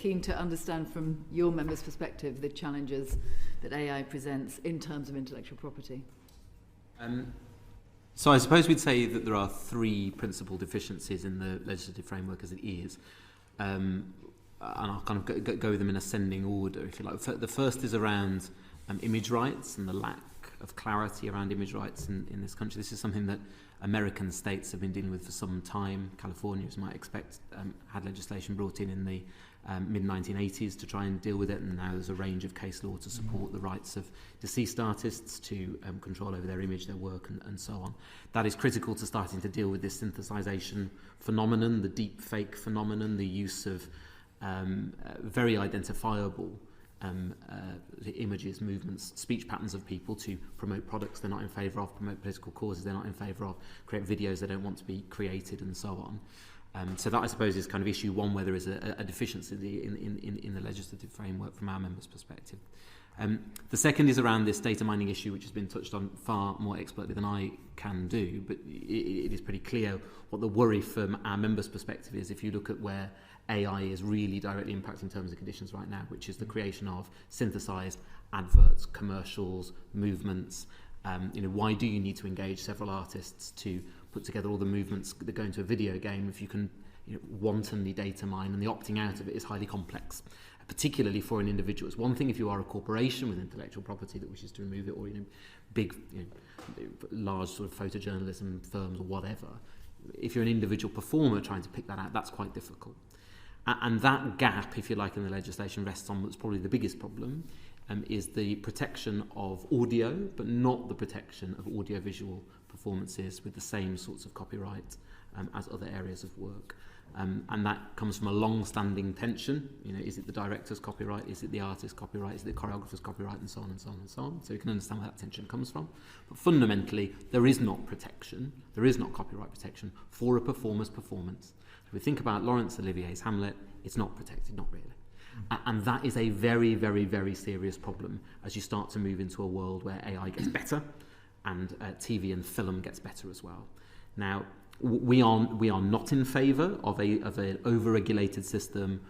keen to understand from your members' perspective the challenges that AI presents in terms of intellectual property. So I suppose we'd say that there are three principal deficiencies in the legislative framework as it is. And I'll kind of go with them in ascending order, if you like. The first is around image rights and the lack of clarity around image rights in this country. This is something that American states have been dealing with for some time. California, as you might expect, had legislation brought in the mid-1980s to try and deal with it, and now there's a range of case law to support the rights of deceased artists to control over their image, their work, and so on. That is critical to starting to deal with this synthesization phenomenon, the deep fake phenomenon, the use of very identifiable images, movements, speech patterns of people to promote products they're not in favour of, promote political causes they're not in favour of, create videos they don't want to be created, and so on. So that, I suppose, is kind of issue one, where there is a deficiency in the legislative framework from our members' perspective. The second is around this data mining issue, which has been touched on far more expertly than I can do, but it is pretty clear what the worry from our members' perspective is if you look at where AI is really directly impacting terms and conditions right now, which is the creation of synthesized adverts, commercials, movements. Why do you need to engage several artists to put together all the movements that go into a video game if you can wantonly data mine, and the opting out of it is highly complex, particularly for an individual. It's one thing if you are a corporation with intellectual property that wishes to remove it, or big, large sort of photojournalism firms or whatever. If you're an individual performer trying to pick that out, that's quite difficult. And that gap, if you like, in the legislation rests on what's probably the biggest problem, is the protection of audio, but not the protection of audiovisual performances with the same sorts of copyright as other areas of work. And that comes from a long-standing tension. Is it the director's copyright? Is it the artist's copyright? Is it the choreographer's copyright? And so on and so on and so on. So you can understand where that tension comes from. But fundamentally, there is not protection. There is not copyright protection for a performer's performance. If we think about Laurence Olivier's Hamlet, it's not protected, not really. And that is a very, very, very serious problem as you start to move into a world where AI gets better and TV and film gets better as well. Now, we are not in favour of an over-regulated system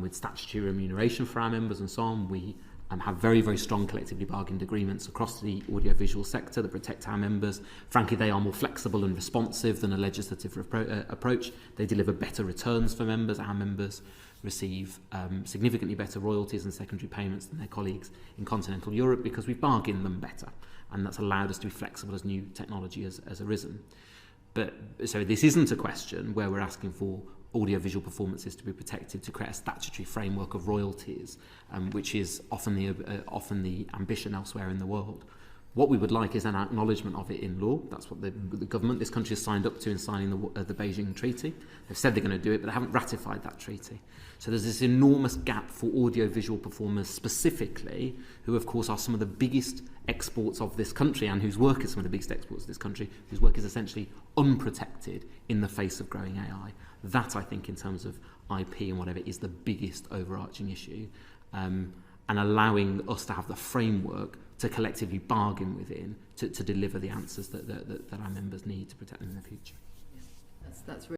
with statutory remuneration for our members and so on. We have very, very strong collectively bargained agreements across the audiovisual sector that protect our members. Frankly, they are more flexible and responsive than a legislative approach. They deliver better returns for members. Our members receive significantly better royalties and secondary payments than their colleagues in continental Europe because we've bargained them better, and that's allowed us to be flexible as new technology has arisen. But so this isn't a question where we're asking for audiovisual performances to be protected to create a statutory framework of royalties, which is often the ambition elsewhere in the world. What we would like is an acknowledgement of it in law. That's what the government, this country, has signed up to in signing the Beijing Treaty. They've said they're going to do it, but they haven't ratified that treaty. So there's this enormous gap for audiovisual performers specifically, who of course are some of the biggest exports of this country and whose work is some of the biggest exports of this country, whose work is essentially unprotected in the face of growing AI. That, I think, in terms of IP and whatever, is the biggest overarching issue. And allowing us to have the framework to collectively bargain within to deliver the answers that our members need to protect them in the future. Yeah, that's really